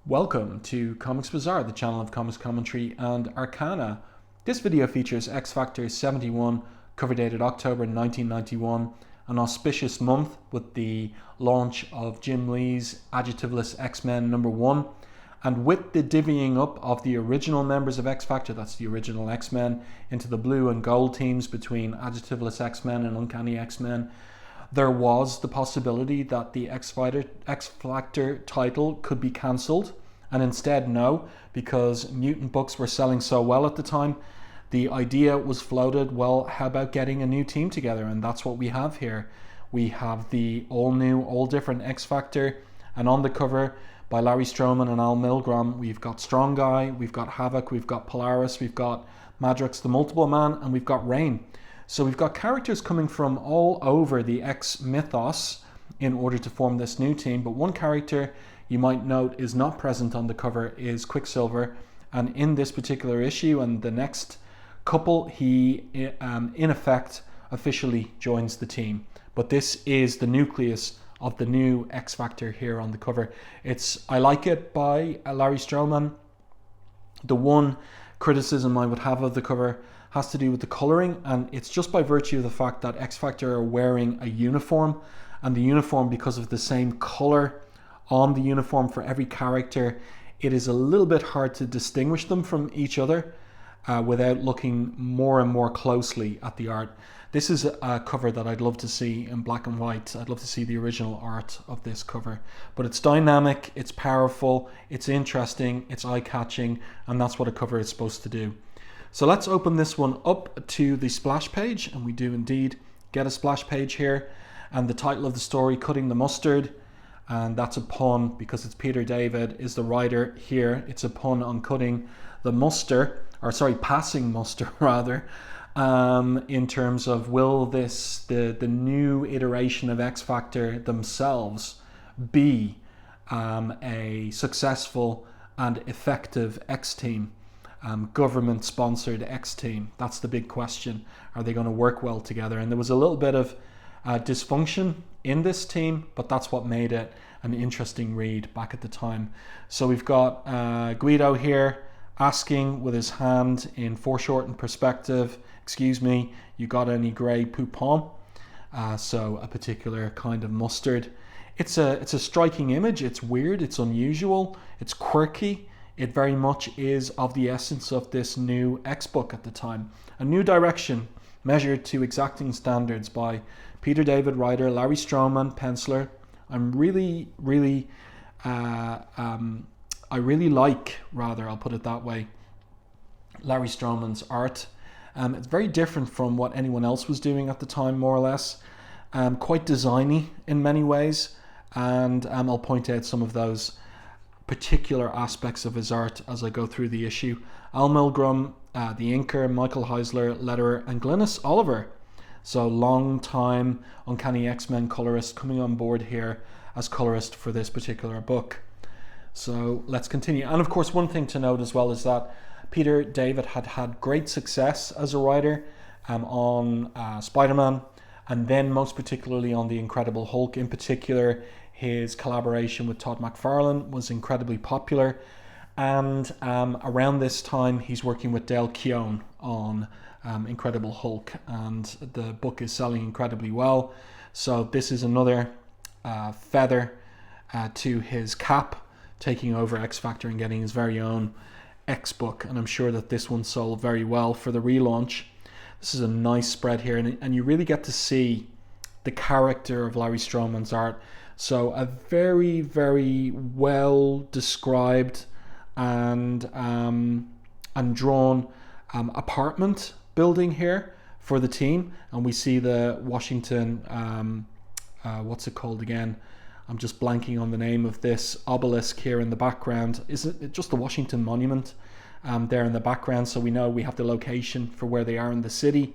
Welcome to Comics Bazaar, the channel of comics commentary and arcana. This video features X Factor 71, cover dated October 1991, an auspicious month with the launch of Jim Lee's Adjectiveless X-Men #1, and with the divvying up of the original members of X Factor, that's the original X-Men, into the blue and gold teams between Adjectiveless X-Men and Uncanny X-Men. There was the possibility that the X Factor title could be cancelled, and instead no, because mutant books were selling so well at the time. The idea was floated, well, how about getting a new team together? And that's what we have here. We have the all new, all different X Factor, and on the cover by Larry Stroman and Al Milgrom, we've got Strong Guy, we've got Havoc, we've got Polaris, we've got Madrox the Multiple Man, and we've got Rain. So we've got characters coming from all over the X mythos in order to form this new team, but one character you might note is not present on the cover is Quicksilver, and in this particular issue and the next couple, he in effect officially joins the team. But this is the nucleus of the new X Factor here on the cover. I like it by Larry Stroman. The one criticism I would have of the cover has to do with the colouring, and it's just by virtue of the fact that X Factor are wearing a uniform, and the uniform, because of the same colour on the uniform for every character, it is a little bit hard to distinguish them from each other without looking more and more closely at the art. This is a cover that I'd love to see in black and white. I'd love to see the original art of this cover, but it's dynamic, it's powerful, it's interesting, it's eye-catching, and that's what a cover is supposed to do. So let's open this one up to the splash page, and we do indeed get a splash page here, and the title of the story, Cutting the Mustard, and that's a pun because it's Peter David is the writer here. It's a pun on cutting the muster, or sorry, passing muster rather, in terms of will the new iteration of X Factor themselves be a successful and effective X team? Government-sponsored X team. That's the big question. Are they going to work well together? And there was a little bit of dysfunction in this team, but that's what made it an interesting read back at the time. So we've got Guido here asking with his hand in foreshortened perspective, excuse me, you got any grey poupon? So a particular kind of mustard. It's a striking image. It's weird, it's unusual, it's quirky. It very much is of the essence of this new X book at the time. A new direction measured to exacting standards by Peter David, writer, Larry Stroman, penciler. I really like, I'll put it that way, Larry Stroman's art. It's very different from what anyone else was doing at the time, more or less. Quite designy in many ways, and I'll point out some of those particular aspects of his art as I go through the issue. Al Milgrom, the inker, Michael Heisler, letterer, and Glynis Oliver. So long time Uncanny X-Men colorist coming on board here as colorist for this particular book. So let's continue. And of course, one thing to note as well is that Peter David had great success as a writer on Spider-Man, and then most particularly on The Incredible Hulk. In particular, his collaboration with Todd McFarlane was incredibly popular, and around this time he's working with Dale Keown on Incredible Hulk, and the book is selling incredibly well. So this is another feather to his cap, taking over X Factor and getting his very own X book, and I'm sure that this one sold very well for the relaunch. This is a nice spread here, and you really get to see the character of Larry Stroman's art. So a very, very well described and drawn apartment building here for the team, and we see the Washington, what's it called again? I'm just blanking on the name of this obelisk here in the background. Is it just the Washington Monument there in the background? So we know we have the location for where they are in the city.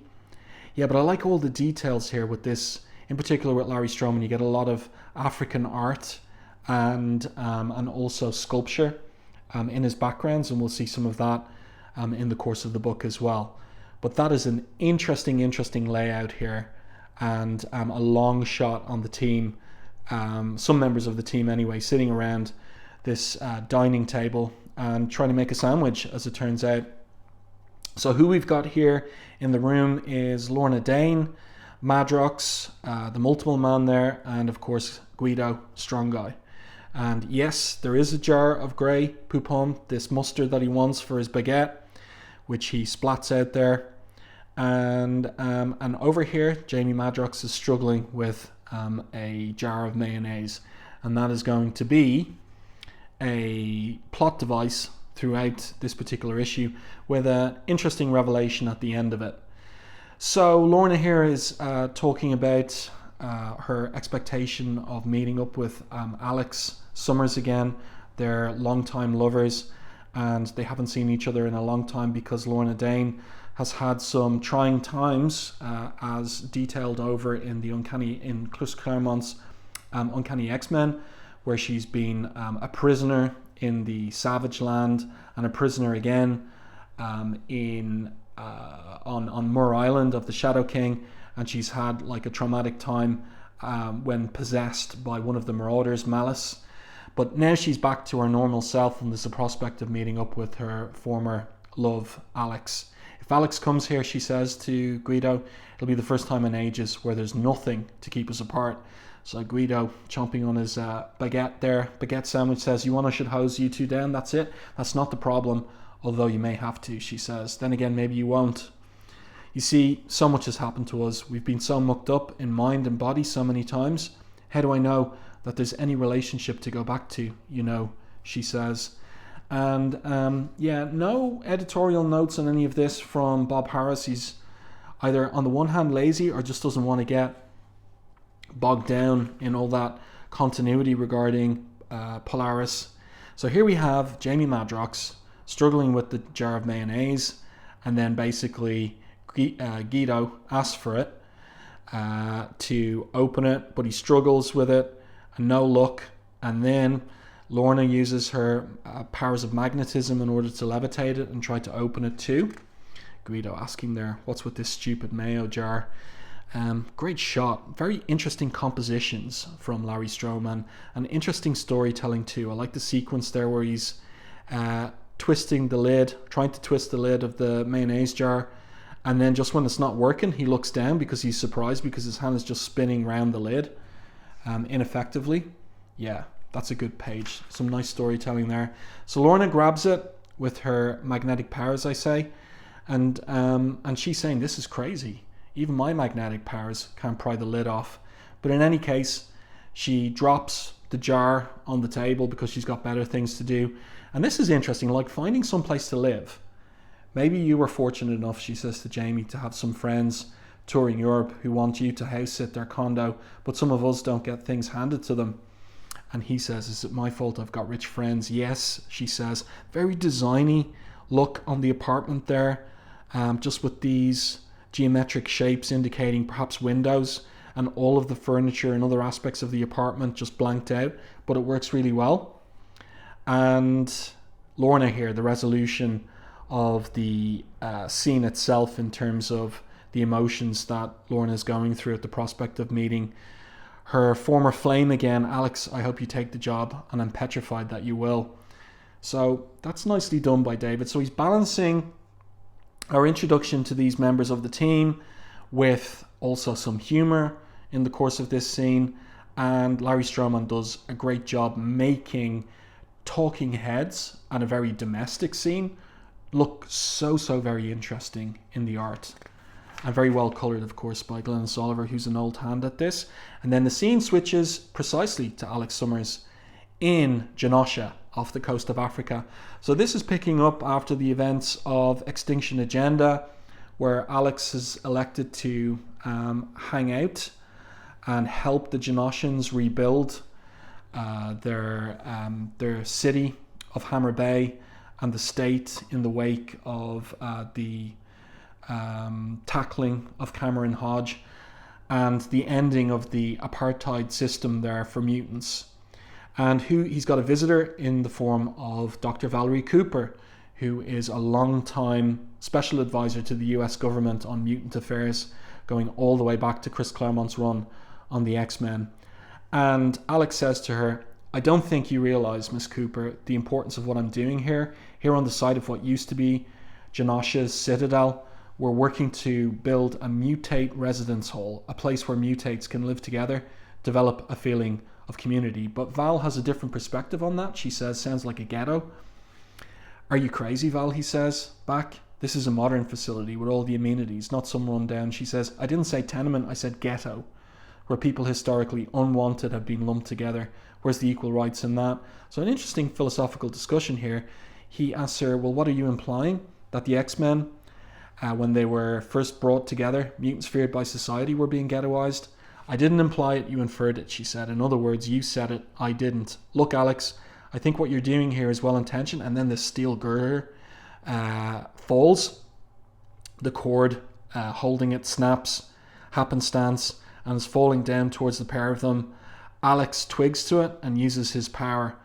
Yeah, but I like all the details here with this. In particular with Larry Stroman, you get a lot of African art and also sculpture in his backgrounds, and we'll see some of that in the course of the book as well. But that is an interesting layout here, and a long shot on the team, some members of the team anyway, sitting around this dining table and trying to make a sandwich, as it turns out. So who we've got here in the room is Lorna Dane, Madrox, the multiple man there, and of course Guido, strong guy. And yes, there is a jar of grey poupon, this mustard that he wants for his baguette, which he splats out there. And over here, Jamie Madrox is struggling with a jar of mayonnaise, and that is going to be a plot device throughout this particular issue, with an interesting revelation at the end of it. So Lorna here is talking about her expectation of meeting up with Alex Summers again. They're longtime lovers, and they haven't seen each other in a long time because Lorna Dane has had some trying times, as detailed over in Chris Claremont's Uncanny X-Men, where she's been a prisoner in the Savage Land and a prisoner again on Mur Island of the Shadow King, and she's had like a traumatic time when possessed by one of the Marauders, Malice. But now she's back to her normal self, and there's a prospect of meeting up with her former love, Alex. If Alex comes here, she says to Guido, it'll be the first time in ages where there's nothing to keep us apart. So Guido, chomping on his baguette sandwich, says, you want I should hose you two down? That's it? That's not the problem, although you may have to, she says. Then again, maybe you won't. You see, so much has happened to us. We've been so mucked up in mind and body so many times. How do I know that there's any relationship to go back to, she says. And no editorial notes on any of this from Bob Harris. He's either on the one hand lazy or just doesn't want to get bogged down in all that continuity regarding Polaris. So here we have Jamie Madrox struggling with the jar of mayonnaise, and then basically Guido asks for it to open it, but he struggles with it and no luck. And then Lorna uses her powers of magnetism in order to levitate it and try to open it too. Guido asking there, what's with this stupid mayo jar? Great shot. Very interesting compositions from Larry Stroman, and interesting storytelling too. I like the sequence there where he's trying to twist the lid of the mayonnaise jar, and then just when it's not working, he looks down because he's surprised because his hand is just spinning around the lid ineffectively. Yeah, that's a good page. Some nice storytelling there. So Lorna grabs it with her magnetic powers, I say, and she's saying, this is crazy. Even my magnetic powers can't pry the lid off. But in any case, she drops the jar on the table because she's got better things to do. And this is interesting, like finding some place to live. Maybe you were fortunate enough, she says to Jamie, to have some friends touring Europe who want you to house sit their condo, but some of us don't get things handed to them. And he says, is it my fault I've got rich friends? Yes, she says. Very designy look on the apartment there, just with these geometric shapes indicating perhaps windows, and all of the furniture and other aspects of the apartment just blanked out, but it works really well. And Lorna here, the resolution of the scene itself in terms of the emotions that Lorna is going through at the prospect of meeting her former flame again. Alex, I hope you take the job, and I'm petrified that you will. So that's nicely done by David. So he's balancing our introduction to these members of the team with also some humor in the course of this scene, and Larry Stroman does a great job making talking heads and a very domestic scene look so very interesting in the art, and very well coloured, of course, by Glynis Oliver, who's an old hand at this. And then the scene switches precisely to Alex Summers in Genosha, off the coast of Africa. So this is picking up after the events of Extinction Agenda, where Alex is elected to hang out and help the Genossians rebuild their city of Hammer Bay and the state in the wake of the tackling of Cameron Hodge and the ending of the apartheid system there for mutants. And he's got a visitor in the form of Dr. Valerie Cooper, who is a long-time special advisor to the US government on mutant affairs, going all the way back to Chris Claremont's run on the X-Men. And Alex says to her, I don't think you realise, Miss Cooper, the importance of what I'm doing here. Here on the site of what used to be Janosha's Citadel, we're working to build a mutate residence hall, a place where mutates can live together, develop a feeling of community. But Val has a different perspective on that. She says, sounds like a ghetto. Are you crazy, Val, he says back. This is a modern facility with all the amenities, not some rundown. She says, I didn't say tenement, I said ghetto, where people historically unwanted have been lumped together. Where's the equal rights in that? So an interesting philosophical discussion here. He asks her, well, what are you implying? That the X-Men, when they were first brought together, mutants feared by society, were being ghettoized? I didn't imply it, you inferred it, she said. In other words, you said it, I didn't. Look, Alex, I think what you're doing here is well-intentioned. And then the steel girder falls. The cord holding it snaps, happenstance, and is falling down towards the pair of them. Alex twigs to it and uses his power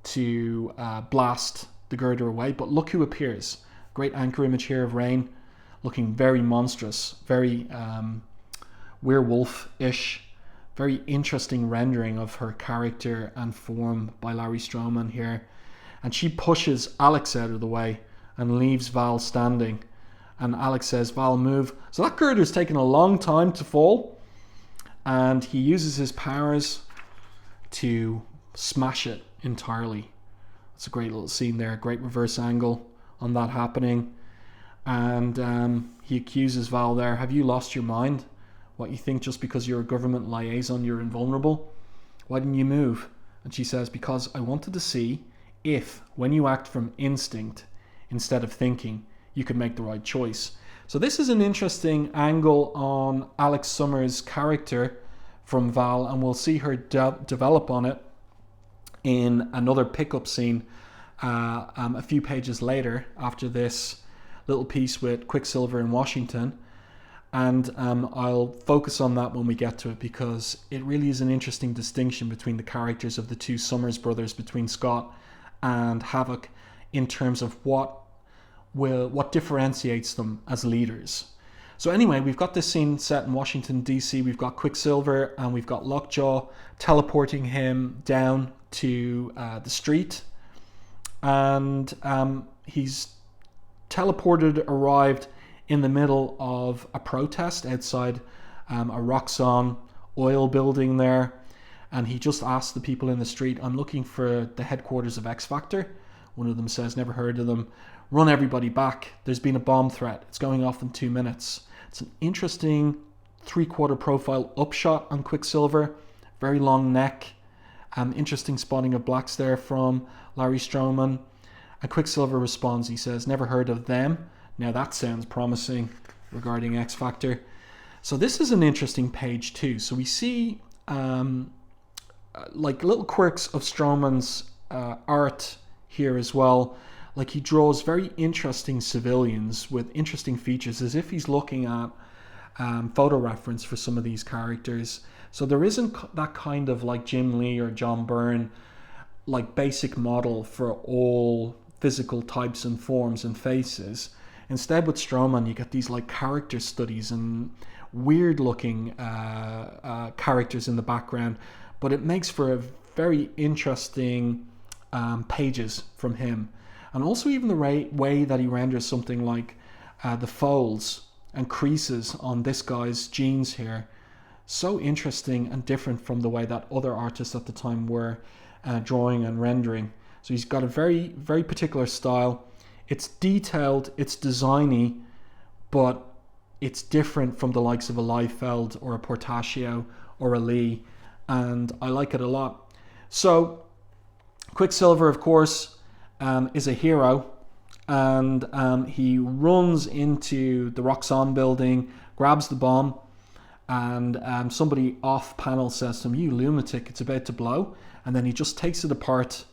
to blast the girder away. But look who appears. Great anchor image here of Rain, looking very monstrous, very werewolf-ish. Very interesting rendering of her character and form by Larry Stroman here. And she pushes Alex out of the way and leaves Val standing. And Alex says, Val, move. So that girder's taken a long time to fall. And he uses his powers to smash it entirely. It's a great little scene there. Great reverse angle on that happening. And he accuses Val there, have you lost your mind? What, you think just because you're a government liaison you're invulnerable? Why didn't you move? And she says, because I wanted to see if, when you act from instinct instead of thinking, you could make the right choice. So this is an interesting angle on Alex Summers' character from Val, and we'll see her develop on it in another pickup scene a few pages later after this little piece with Quicksilver in Washington. And I'll focus on that when we get to it, because it really is an interesting distinction between the characters of the two Summers brothers, between Scott and Havoc, in terms of what differentiates them as leaders. So anyway, we've got this scene set in Washington, D.C. We've got Quicksilver and we've got Lockjaw teleporting him down to the street. And he's arrived in the middle of a protest outside a Roxxon oil building there. And he just asked the people in the street, I'm looking for the headquarters of X Factor. One of them says, never heard of them. Run everybody back. There's been a bomb threat. It's going off in 2 minutes. It's an interesting 3/4 profile upshot on Quicksilver. Very long neck. Interesting spotting of blacks there from Larry Stroman. And Quicksilver responds, he says, never heard of them. Now that sounds promising regarding X Factor. So this is an interesting page too. So we see like little quirks of Stroman's art here as well. Like he draws very interesting civilians with interesting features, as if he's looking at photo reference for some of these characters. So there isn't that kind of like Jim Lee or John Byrne like basic model for all physical types and forms and faces. Instead, with Stroman, you get these like character studies and weird looking characters in the background, but it makes for a very interesting pages from him. And also even the way that he renders something like the folds and creases on this guy's jeans here. So interesting and different from the way that other artists at the time were drawing and rendering. So he's got a very, very particular style. It's detailed, it's designy, but it's different from the likes of a Liefeld or a Portacio or a Lee, and I like it a lot. So Quicksilver, of course, is a hero, and he runs into the Roxxon building, grabs the bomb, and somebody off panel says to him, you lunatic, it's about to blow. And then he just takes it apart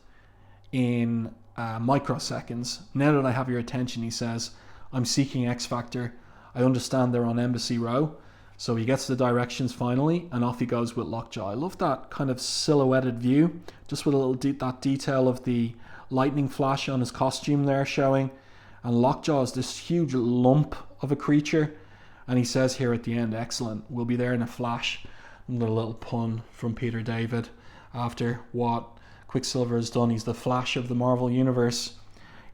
in microseconds. Now that I have your attention, he says, I'm seeking X Factor. I understand they're on Embassy Row. So he gets the directions finally, and off he goes with Lockjaw. I love that kind of silhouetted view, just with a little that detail of the lightning flash on his costume there showing. And Lockjaw is this huge lump of a creature, and he says here at the end, excellent, we'll be there in a flash. Another little pun from Peter David after what Quicksilver has done. He's the Flash of the Marvel Universe.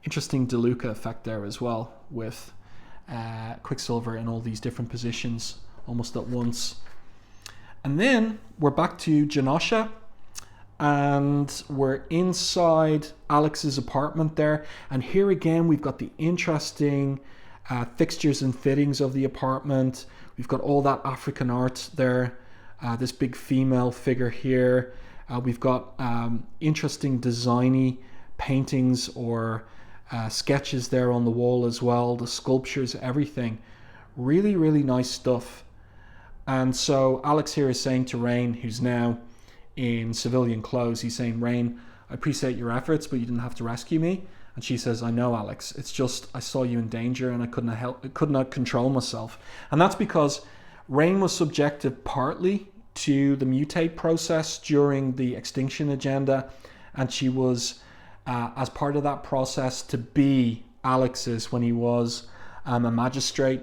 Interesting DeLuca effect there as well, with Quicksilver in all these different positions almost at once. And then we're back to Genosha, and we're inside Alex's apartment there. And here again, we've got the interesting fixtures and fittings of the apartment. We've got all that African art there. This big female figure here. We've got interesting designy paintings or sketches there on the wall as well. The sculptures, everything. Really, really nice stuff. And so Alex here is saying to Rain, who's now in civilian clothes, he's saying, Rain, I appreciate your efforts, but you didn't have to rescue me. And she says, I know, Alex. It's just I saw you in danger and I could not control myself. And that's because Rain was subjected partly to the mutate process during the Extinction Agenda, and she was, as part of that process, to be Alex's when he was a magistrate.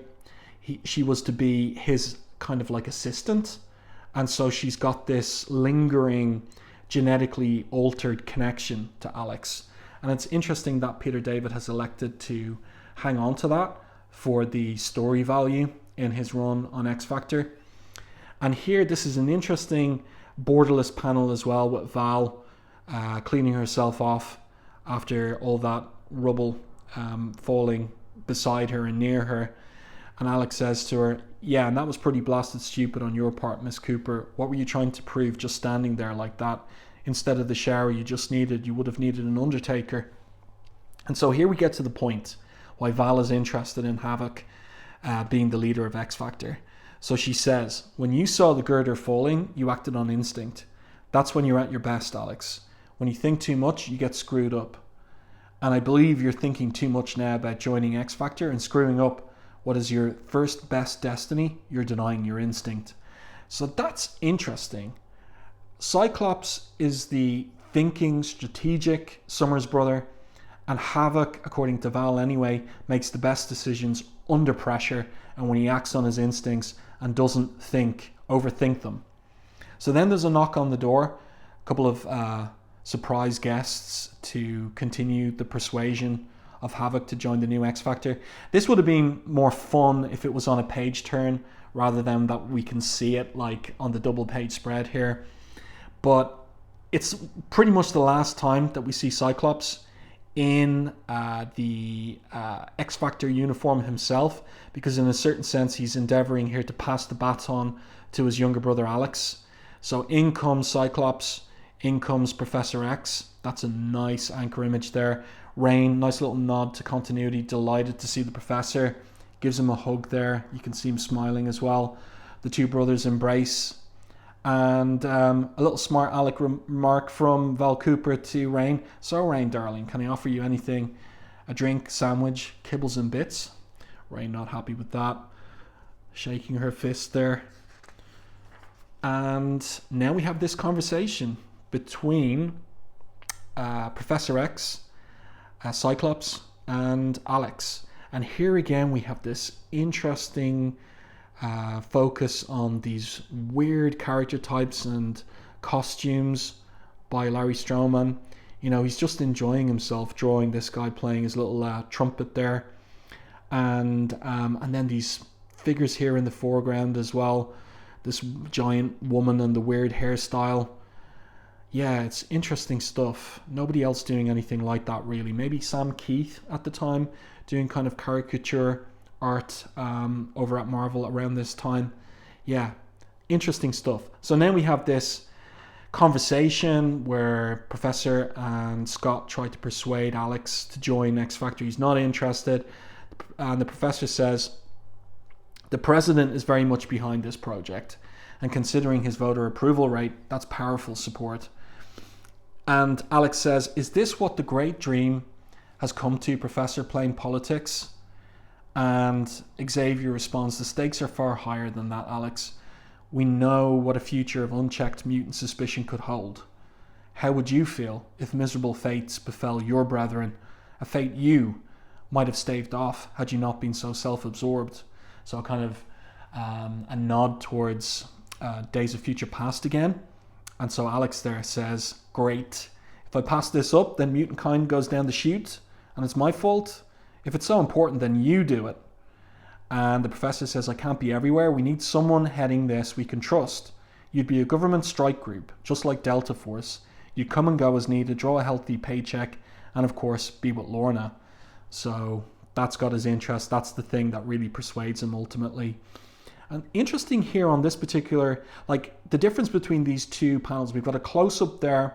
She was to be his kind of like assistant, and so she's got this lingering genetically altered connection to Alex. And it's interesting that Peter David has elected to hang on to that for the story value in his run on X Factor. And here, this is an interesting borderless panel as well, with Val cleaning herself off after all that rubble falling beside her and near her. And Alex says to her, yeah, and that was pretty blasted stupid on your part, Miss Cooper. What were you trying to prove just standing there like that? Instead of the shower you would have needed an undertaker. And so here we get to the point why Val is interested in Havoc being the leader of X Factor. So she says, when you saw the girder falling, you acted on instinct. That's when you're at your best, Alex. When you think too much, you get screwed up. And I believe you're thinking too much now about joining X Factor and screwing up what is your first best destiny. You're denying your instinct. So that's interesting. Cyclops is the thinking, strategic Summers brother, and Havoc, according to Val anyway, makes the best decisions under pressure and when he acts on his instincts and doesn't overthink them. So then there's a knock on the door, a couple of surprise guests to continue the persuasion of Havoc to join the new X Factor. This would have been more fun if it was on a page turn rather than that we can see it like on the double page spread here. But it's pretty much the last time that we see Cyclops in the X Factor uniform himself, because in a certain sense he's endeavoring here to pass the baton to his younger brother Alex. So in comes Cyclops, in comes Professor X. That's a nice anchor image there. Rain, nice little nod to continuity, delighted to see the Professor, gives him a hug there. You can see him smiling as well. The two brothers embrace. And a little smart aleck remark from Val Cooper to Rain. So Rain, darling, can I offer you anything? A drink, sandwich, kibbles and bits? Rain not happy with that. Shaking her fist there. And now we have this conversation between Professor X, Cyclops, and Alex. And here again we have this interesting focus on these weird character types and costumes by Larry Stroman. You know, he's just enjoying himself drawing this guy playing his little trumpet there, and then these figures here in the foreground as well. This giant woman and the weird hairstyle. Yeah, it's interesting stuff. Nobody else doing anything like that really. Maybe Sam Keith at the time doing kind of caricature art over at Marvel around this time. Yeah, interesting stuff. So now we have this conversation where Professor and Scott try to persuade Alex to join X Factor. He's not interested, and the Professor says the President is very much behind this project, and considering his voter approval rate, that's powerful support. And Alex says, is this what the great dream has come to, Professor, playing politics? And Xavier responds, the stakes are far higher than that, Alex. We know what a future of unchecked mutant suspicion could hold. How would you feel if miserable fates befell your brethren, a fate you might have staved off had you not been so self-absorbed? So kind of a nod towards Days of Future Past again. And so Alex there says, great, If I pass this up, then mutant kind goes down the chute, and it's my fault. If it's so important, then you do it. And the professor says, I can't be everywhere. We need someone heading this we can trust. You'd be a government strike group, just like Delta Force. You'd come and go as needed, draw a healthy paycheck, and of course, be with Lorna. So that's got his interest. That's the thing that really persuades him ultimately. And interesting here on this particular, like the difference between these two panels, we've got a close-up there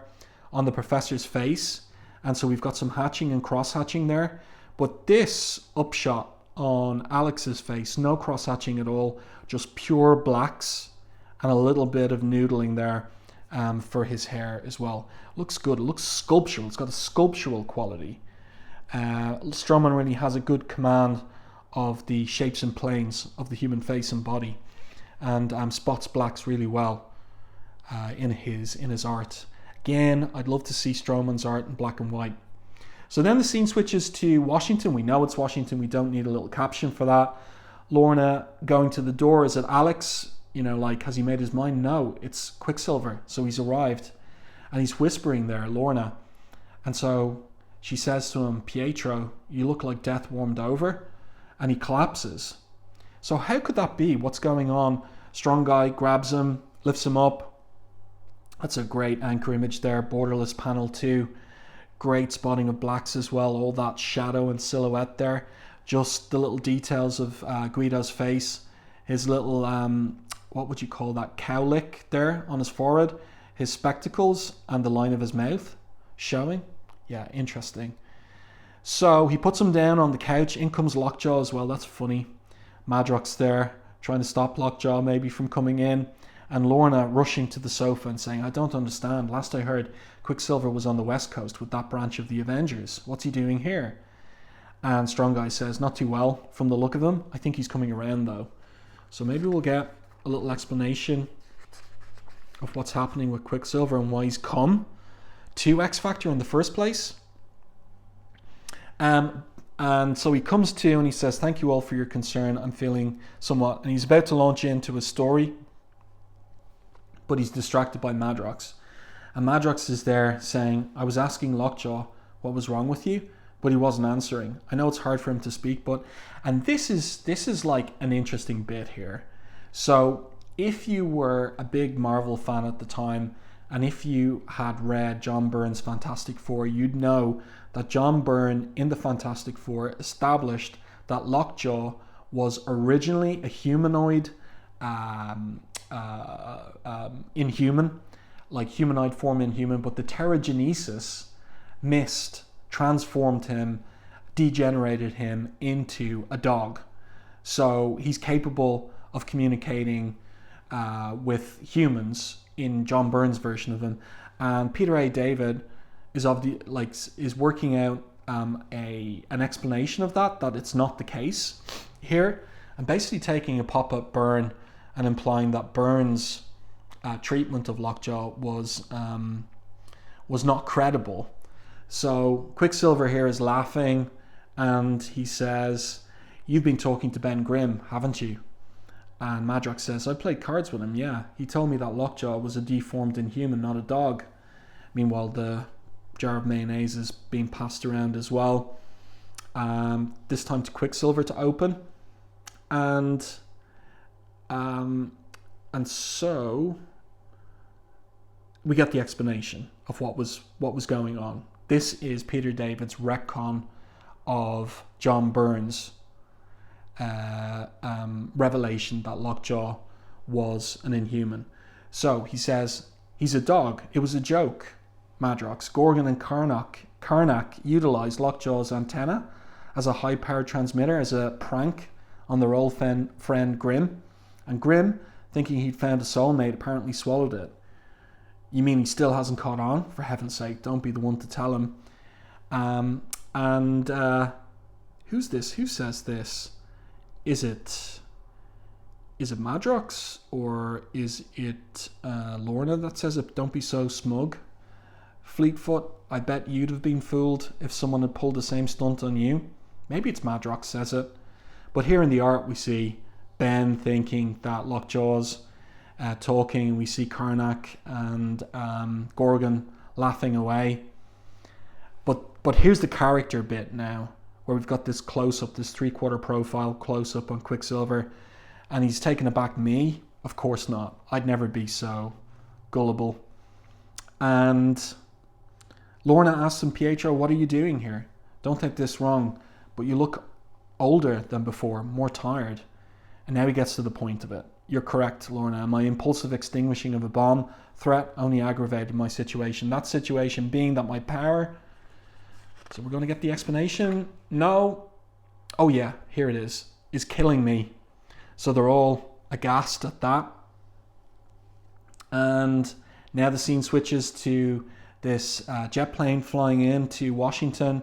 on the professor's face. And so we've got some hatching and cross-hatching there. But this upshot on Alex's face, no cross-hatching at all, just pure blacks and a little bit of noodling there for his hair as well. Looks good. It looks sculptural. It's got a sculptural quality. Stroman really has a good command of the shapes and planes of the human face and body, and spots blacks really well in his art. Again, I'd love to see Stroman's art in black and white. So then the scene switches to Washington. We know it's Washington. We don't need a little caption for that. Lorna going to the door. Is it Alex? You know, like, has he made his mind? No, it's Quicksilver. So he's arrived. And he's whispering there, Lorna. And so she says to him, Pietro, you look like death warmed over. And he collapses. So how could that be? What's going on? Strong guy grabs him, lifts him up. That's a great anchor image there. Borderless panel 2. Great spotting of blacks as well. All that shadow and silhouette there. Just the little details of Guido's face. His little, what would you call that? Cowlick there on his forehead. His spectacles and the line of his mouth showing. Yeah, interesting. So he puts him down on the couch. In comes Lockjaw as well. That's funny. Madrox there trying to stop Lockjaw maybe from coming in. And Lorna rushing to the sofa and saying, I don't understand. Last I heard, Quicksilver was on the West Coast with that branch of the Avengers. What's he doing here? And Strong Guy says, not too well from the look of him. I think he's coming around though. So maybe we'll get a little explanation of what's happening with Quicksilver and why he's come to X Factor in the first place. And so he comes to and he says, thank you all for your concern. I'm feeling somewhat... And he's about to launch into his story, but he's distracted by Madrox. And Madrox is there saying, I was asking Lockjaw what was wrong with you, but he wasn't answering. I know it's hard for him to speak, but... And this is like an interesting bit here. So if you were a big Marvel fan at the time, and if you had read John Byrne's Fantastic Four, you'd know that John Byrne in the Fantastic Four established that Lockjaw was originally a humanoid inhuman, like humanoid form inhuman, but the Terrigenesis mist transformed him, degenerated him into a dog. So he's capable of communicating with humans in John Byrne's version of him. And Peter A. David is working out an explanation of that it's not the case here, and basically taking a pop at Byrne and implying that Byrne's treatment of Lockjaw was not credible. So Quicksilver here is laughing, and he says, you've been talking to Ben Grimm, haven't you? And Madrox says, I played cards with him, yeah. He told me that Lockjaw was a deformed inhuman, not a dog. Meanwhile, the jar of mayonnaise is being passed around as well. This time to Quicksilver to open. And so we get the explanation of what was going on. This is Peter David's retcon of John Byrne's revelation that Lockjaw was an inhuman. So he says, he's a dog. It was a joke. Madrox, Gorgon and Karnak utilized Lockjaw's antenna as a high-powered transmitter as a prank on their old friend Grimm. And Grimm, thinking he'd found a soulmate, apparently swallowed it. You mean he still hasn't caught on? For heaven's sake, don't be the one to tell him. Who's this? Who says this? Is it Madrox, or is it Lorna that says it? Don't be so smug. Fleetfoot, I bet you'd have been fooled if someone had pulled the same stunt on you. Maybe it's Madrox says it. But here in the art we see Ben thinking that Lockjaw's talking. We see Karnak and Gorgon laughing away. But here's the character bit now, where we've got this close-up, this 3/4 profile close-up on Quicksilver, and he's taken aback. Me? Of course not. I'd never be so gullible. And Lorna asks him, Pietro, what are you doing here? Don't take this wrong, but you look older than before, more tired. And now he gets to the point of it. You're correct, Lorna. My impulsive extinguishing of a bomb threat only aggravated my situation. That situation being that my power... So we're going to get the explanation. No. Oh yeah, here it is killing me. So they're all aghast at that. And now the scene switches to this jet plane flying into Washington.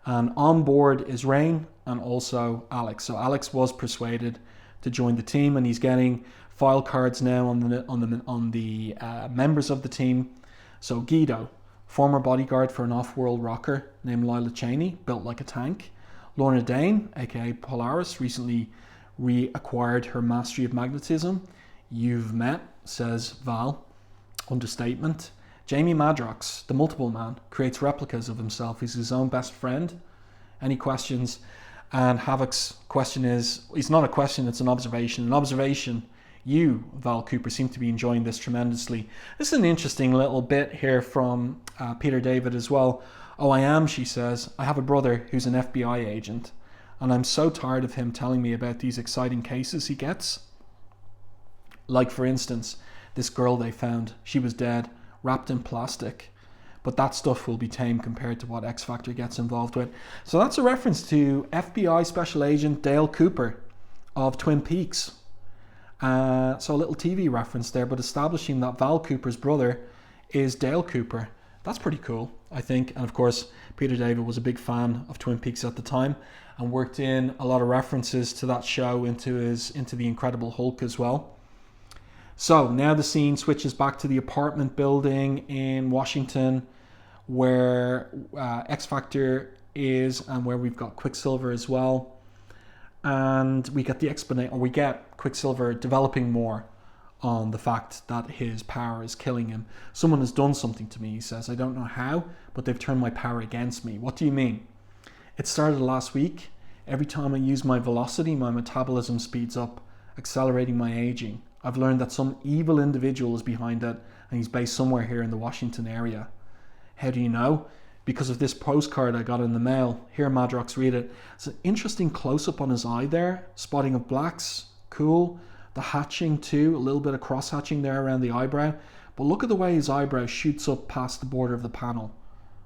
And on board is Rain and also Alex. So Alex was persuaded to join the team, and he's getting file cards now on the members of the team. So Guido, former bodyguard for an off-world rocker named Lila Cheney, built like a tank. Lorna Dane, aka Polaris, recently reacquired her mastery of magnetism. You've met, says Val, understatement. Jamie Madrox, the multiple man, creates replicas of himself. He's his own best friend. Any questions? And Havoc's question is, it's not a question, it's an observation. An observation, you, Val Cooper, seem to be enjoying this tremendously. This is an interesting little bit here from Peter David as well. Oh, I am, she says. I have a brother who's an FBI agent, and I'm so tired of him telling me about these exciting cases he gets. Like, for instance, this girl they found. She was dead, wrapped in plastic. But that stuff will be tame compared to what X Factor gets involved with. So that's a reference to FBI Special Agent Dale Cooper of Twin Peaks. So a little TV reference there, but establishing that Val Cooper's brother is Dale Cooper. That's pretty cool, I think. And of course, Peter David was a big fan of Twin Peaks at the time and worked in a lot of references to that show into the Incredible Hulk as well. So now the scene switches back to the apartment building in Washington, where X Factor is, and where we've got Quicksilver as well. And we get we get Quicksilver developing more on the fact that his power is killing him. Someone has done something to me, he says. I don't know how, but they've turned my power against me. What do you mean? It started last week. Every time I use my velocity, my metabolism speeds up, accelerating my aging. I've learned that some evil individual is behind it, and he's based somewhere here in the Washington area. How do you know? Because of this postcard I got in the mail. Here, Madrox, read it. It's an interesting close-up on his eye there. Spotting of blacks. Cool. The hatching too. A little bit of cross-hatching there around the eyebrow. But look at the way his eyebrow shoots up past the border of the panel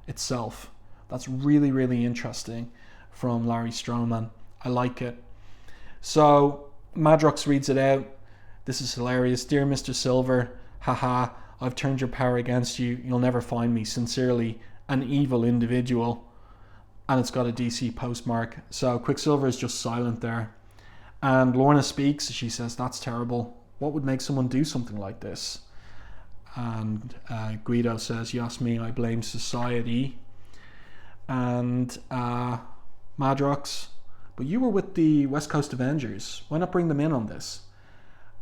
itself. That's really, really interesting from Larry Stroman. I like it. So Madrox reads it out. This is hilarious. Dear Mr. Silver, haha, I've turned your power against you. You'll never find me. Sincerely, an evil individual. And it's got a DC postmark. So Quicksilver is just silent there. And Lorna speaks. She says, that's terrible. What would make someone do something like this? And Guido says, you ask me, I blame society. And Madrox, but you were with the West Coast Avengers. Why not bring them in on this?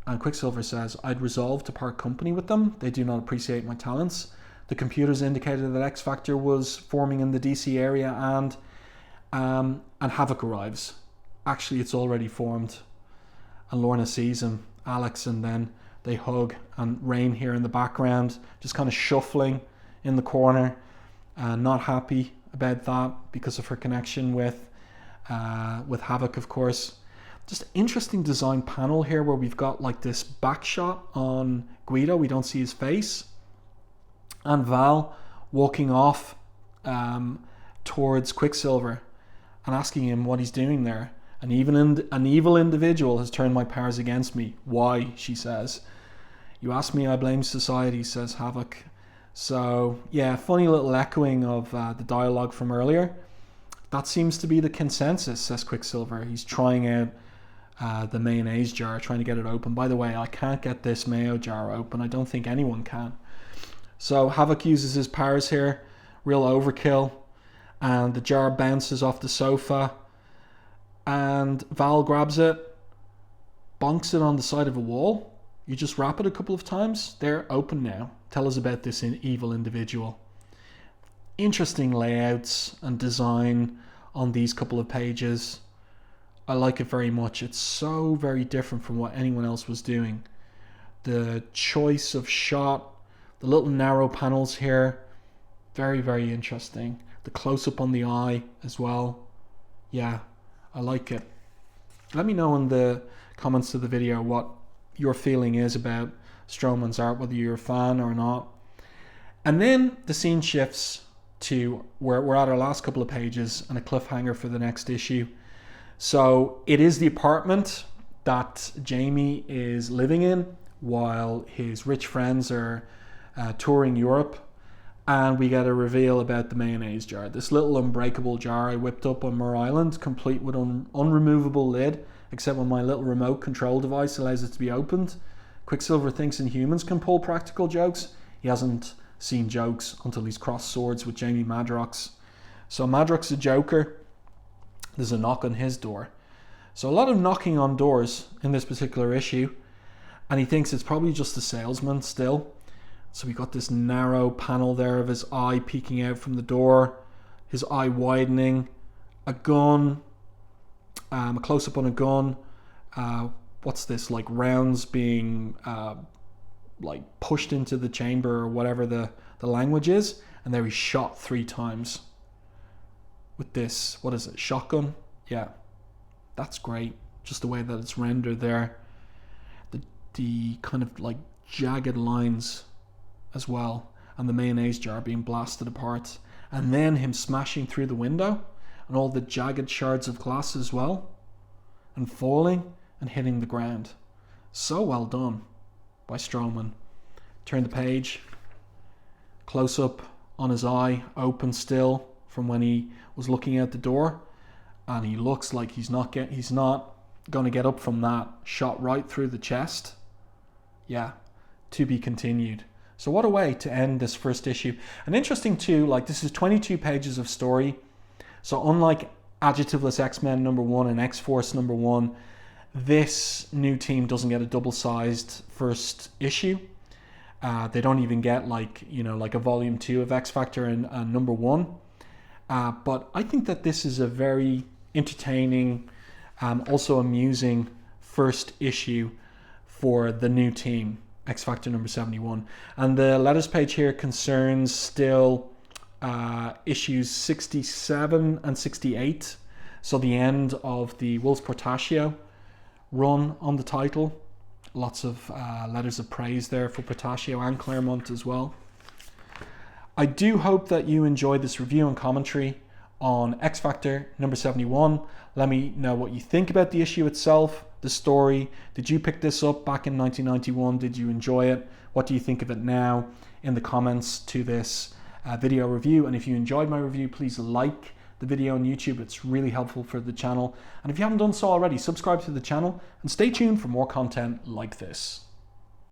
And Quicksilver says, I'd resolved to part company with them. They do not appreciate my talents. The computers indicated that X Factor was forming in the DC area, and Havoc arrives. Actually, it's already formed. And Lorna sees him, Alex, and then they hug. And Rain here in the background, just kind of shuffling in the corner, not happy about that because of her connection with Havoc, of course. Just interesting design panel here where we've got like this back shot on Guido. We don't see his face. And Val walking off towards Quicksilver and asking him what he's doing there. An evil individual has turned my powers against me. Why? She says. You ask me, I blame society, says Havoc. So yeah, funny little echoing of the dialogue from earlier. That seems to be the consensus, says Quicksilver. He's trying out the mayonnaise jar, trying to get it open. By the way, I can't get this mayo jar open. I don't think anyone can. So Havoc uses his powers here, real overkill, and the jar bounces off the sofa, and Val grabs it, bonks it on the side of a wall. You just wrap it a couple of times. They're open now. Tell us about this evil individual. interesting layouts and design on these couple of pages. I like it very much. It's so very different from what anyone else was doing. The choice of shot, the little narrow panels here, very, very interesting. The close-up on the eye as well. Yeah, I like it. Let me know in the comments to the video what your feeling is about Stroman's art, whether you're a fan or not. And then the scene shifts to where we're at our last couple of pages and a cliffhanger for the next issue. So it is the apartment that Jamie is living in while his rich friends are touring Europe. And we get a reveal about the mayonnaise jar. This little unbreakable jar I whipped up on Mer Island, complete with unremovable lid, except when my little remote control device allows it to be opened. Quicksilver thinks Inhumans can pull practical jokes. He hasn't seen jokes until he's crossed swords with Jamie Madrox. So Madrox the Joker, there's a knock on his door. So a lot of knocking on doors in this particular issue, and he thinks it's probably just the salesman still. So we got this narrow panel there of his eye peeking out from the door, his eye widening, a gun, a close-up on a gun. What's this, like rounds being like pushed into the chamber or whatever the language is, and there he's shot 3 times with this, what is it, shotgun? Yeah, that's great. Just the way that it's rendered there. The kind of like jagged lines as well, and the mayonnaise jar being blasted apart, and then him smashing through the window and all the jagged shards of glass as well, and falling and hitting the ground. So well done by Stroman. Turn the page, close up on his eye, open still from when he was looking out the door, and he looks like he's not going to get up from that. Shot right through the chest. Yeah, to be continued. So what a way to end this first issue. And interesting too, like this is 22 pages of story. So unlike Adjectiveless X-Men #1 and X-Force #1, this new team doesn't get a double-sized first issue. They don't even get like a volume 2 of X Factor and #1. But I think that this is a very entertaining, also amusing first issue for the new team. X Factor #71, and the letters page here concerns still issues 67 and 68, so the end of the Wolves Portatio run on the title. Lots of letters of praise there for Portatio and Claremont as well. I do hope that you enjoyed this review and commentary on X Factor #71. Let me know what you think about the issue itself, the story. Did you pick this up back in 1991? Did you enjoy it? What do you think of it now? In the comments to this video review. And if you enjoyed my review, please like the video on YouTube. It's really helpful for the channel. And if you haven't done so already, subscribe to the channel and stay tuned for more content like this.